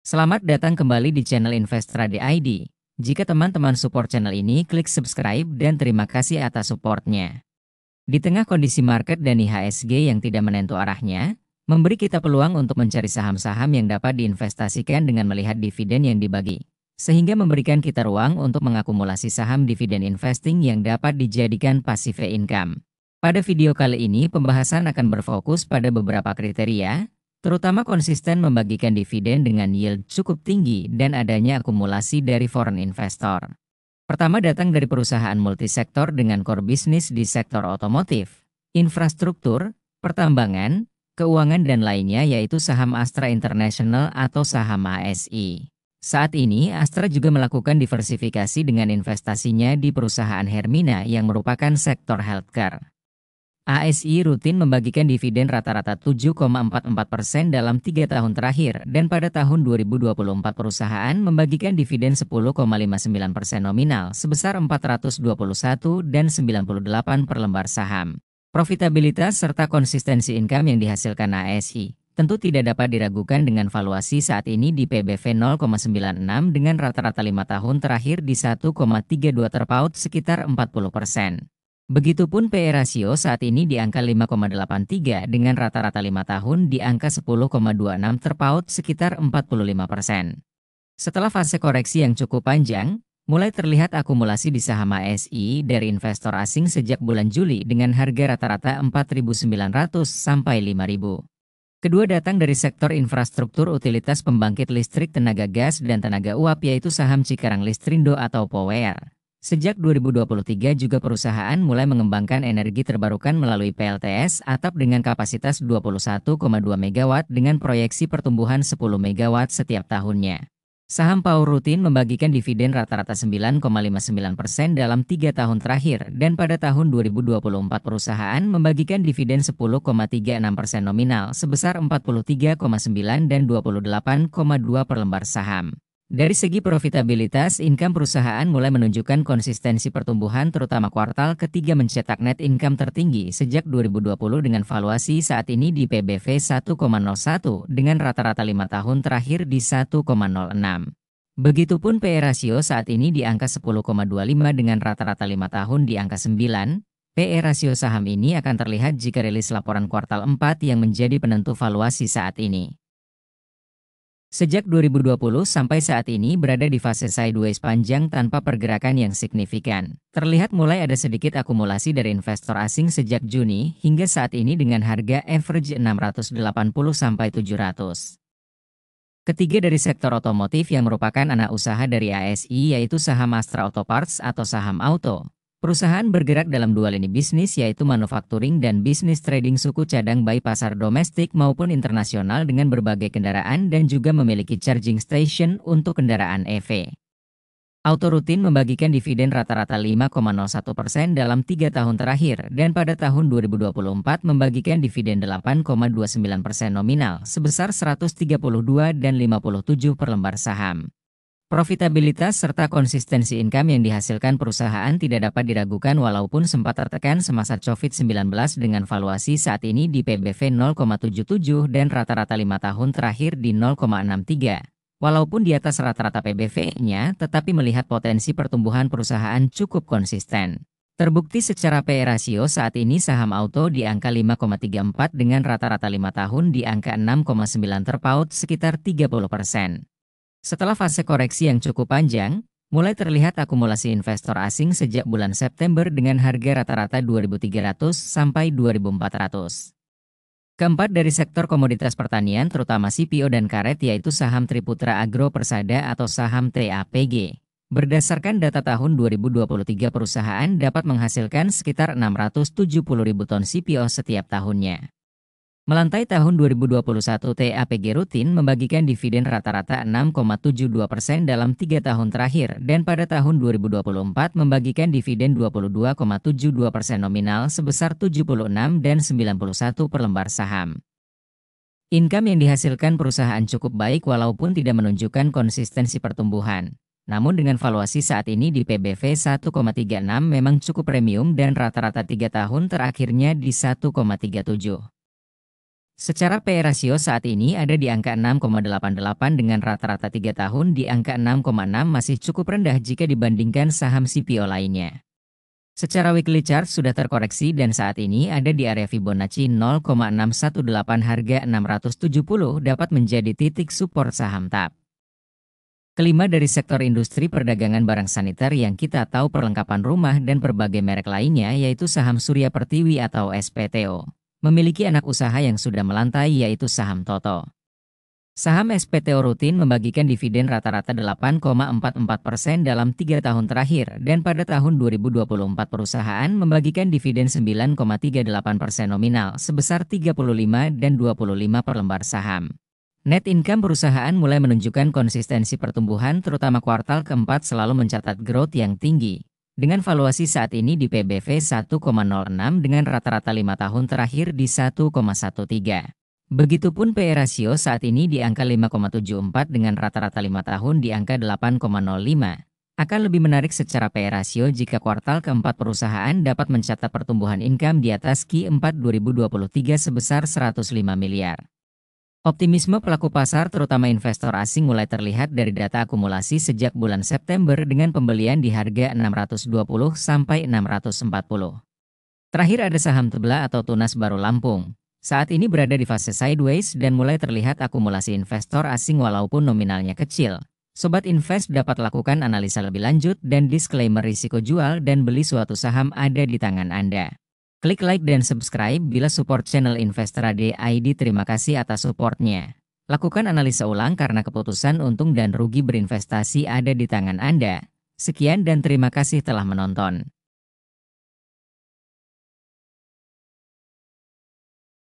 Selamat datang kembali di channel Investrade ID. Jika teman-teman support channel ini, klik subscribe dan terima kasih atas supportnya. Di tengah kondisi market dan IHSG yang tidak menentu arahnya, memberi kita peluang untuk mencari saham-saham yang dapat diinvestasikan dengan melihat dividen yang dibagi, sehingga memberikan kita ruang untuk mengakumulasi saham dividen investing yang dapat dijadikan passive income. Pada video kali ini, pembahasan akan berfokus pada beberapa kriteria, terutama konsisten membagikan dividen dengan yield cukup tinggi dan adanya akumulasi dari foreign investor. Pertama datang dari perusahaan multisektor dengan core bisnis di sektor otomotif, infrastruktur, pertambangan, keuangan dan lainnya, yaitu saham Astra International atau saham ASI. Saat ini Astra juga melakukan diversifikasi dengan investasinya di perusahaan Hermina yang merupakan sektor healthcare. ASI rutin membagikan dividen rata-rata 7,44% dalam 3 tahun terakhir, dan pada tahun 2024 perusahaan membagikan dividen 10,59% nominal sebesar 421 dan 98 per lembar saham. Profitabilitas serta konsistensi income yang dihasilkan ASI tentu tidak dapat diragukan dengan valuasi saat ini di PBV 0,96 dengan rata-rata 5 tahun terakhir di 1,32 terpaut sekitar 40%. Begitupun PE rasio saat ini di angka 5,83 dengan rata-rata 5 tahun di angka 10,26 terpaut sekitar 45%. Setelah fase koreksi yang cukup panjang, mulai terlihat akumulasi di saham ASI dari investor asing sejak bulan Juli dengan harga rata-rata 4.900 sampai 5.000. Kedua datang dari sektor infrastruktur utilitas pembangkit listrik tenaga gas dan tenaga uap, yaitu saham Cikarang Listrindo atau Power. Sejak 2023 juga perusahaan mulai mengembangkan energi terbarukan melalui PLTS atap dengan kapasitas 21,2 MW dengan proyeksi pertumbuhan 10 MW setiap tahunnya. Saham Power rutin membagikan dividen rata-rata 9,59% dalam 3 tahun terakhir, dan pada tahun 2024 perusahaan membagikan dividen 10,36% nominal sebesar 43,9 dan 28,2 per lembar saham. Dari segi profitabilitas, income perusahaan mulai menunjukkan konsistensi pertumbuhan, terutama kuartal ketiga mencetak net income tertinggi sejak 2020 dengan valuasi saat ini di PBV 1,01 dengan rata-rata 5 tahun terakhir di 1,06. Begitupun PE rasio saat ini di angka 10,25 dengan rata-rata 5 tahun di angka 9. PE rasio saham ini akan terlihat jika rilis laporan kuartal 4 yang menjadi penentu valuasi saat ini. Sejak 2020 sampai saat ini berada di fase sideways panjang tanpa pergerakan yang signifikan. Terlihat mulai ada sedikit akumulasi dari investor asing sejak Juni hingga saat ini dengan harga average 680 sampai 700. Ketiga dari sektor otomotif yang merupakan anak usaha dari ASI, yaitu saham Astra Auto Parts atau saham auto. Perusahaan bergerak dalam dua lini bisnis, yaitu manufacturing dan bisnis trading suku cadang baik pasar domestik maupun internasional dengan berbagai kendaraan, dan juga memiliki charging station untuk kendaraan EV. Auto rutin membagikan dividen rata-rata 5,01% dalam 3 tahun terakhir, dan pada tahun 2024 membagikan dividen 8,29% nominal sebesar 132 dan 57 per lembar saham. Profitabilitas serta konsistensi income yang dihasilkan perusahaan tidak dapat diragukan walaupun sempat tertekan semasa COVID-19 dengan valuasi saat ini di PBV 0,77 dan rata-rata 5 tahun terakhir di 0,63. Walaupun di atas rata-rata PBV-nya, tetapi melihat potensi pertumbuhan perusahaan cukup konsisten. Terbukti secara PE rasio saat ini saham auto di angka 5,34 dengan rata-rata 5 tahun di angka 6,9 terpaut sekitar 30%. Setelah fase koreksi yang cukup panjang, mulai terlihat akumulasi investor asing sejak bulan September dengan harga rata-rata 2.300 sampai 2.400. Keempat dari sektor komoditas pertanian terutama CPO dan karet, yaitu saham Triputra Agro Persada atau saham TAPG. Berdasarkan data tahun 2023 perusahaan dapat menghasilkan sekitar 670.000 ton CPO setiap tahunnya. Melantai tahun 2021 TAPG rutin membagikan dividen rata-rata 6,72% dalam 3 tahun terakhir, dan pada tahun 2024 membagikan dividen 22,72% nominal sebesar 76 dan 91 per lembar saham. Income yang dihasilkan perusahaan cukup baik walaupun tidak menunjukkan konsistensi pertumbuhan. Namun dengan valuasi saat ini di PBV 1,36 memang cukup premium dan rata-rata 3 tahun terakhirnya di 1,37. Secara PE rasio saat ini ada di angka 6,88 dengan rata-rata 3 tahun di angka 6,6 masih cukup rendah jika dibandingkan saham CPO lainnya. Secara weekly chart sudah terkoreksi dan saat ini ada di area Fibonacci 0,618 harga 670 dapat menjadi titik support saham TAP. Kelima dari sektor industri perdagangan barang saniter yang kita tahu perlengkapan rumah dan berbagai merek lainnya yaitu saham Surya Pertiwi atau SPTO. Memiliki anak usaha yang sudah melantai yaitu saham Toto. Saham SPTO rutin membagikan dividen rata-rata 8,44% dalam 3 tahun terakhir dan pada tahun 2024 perusahaan membagikan dividen 9,38% nominal sebesar 35 dan 25 per lembar saham. Net income perusahaan mulai menunjukkan konsistensi pertumbuhan terutama kuartal keempat selalu mencatat growth yang tinggi. Dengan valuasi saat ini di PBV 1,06 dengan rata-rata 5 tahun terakhir di 1,13. Begitupun PE rasio saat ini di angka 5,74 dengan rata-rata 5 tahun di angka 8,05. Akan lebih menarik secara PE rasio jika kuartal keempat perusahaan dapat mencatat pertumbuhan income di atas Q4 2023 sebesar 105 miliar. Optimisme pelaku pasar terutama investor asing mulai terlihat dari data akumulasi sejak bulan September dengan pembelian di harga 620 sampai 640. Terakhir ada saham Tebla atau Tunas Baru Lampung. Saat ini berada di fase sideways dan mulai terlihat akumulasi investor asing walaupun nominalnya kecil. Sobat Invest dapat lakukan analisa lebih lanjut dan disclaimer risiko jual dan beli suatu saham ada di tangan Anda. Klik like dan subscribe bila support channel Investrade ID. Terima kasih atas supportnya. Lakukan analisa ulang karena keputusan untung dan rugi berinvestasi ada di tangan Anda. Sekian dan terima kasih telah menonton.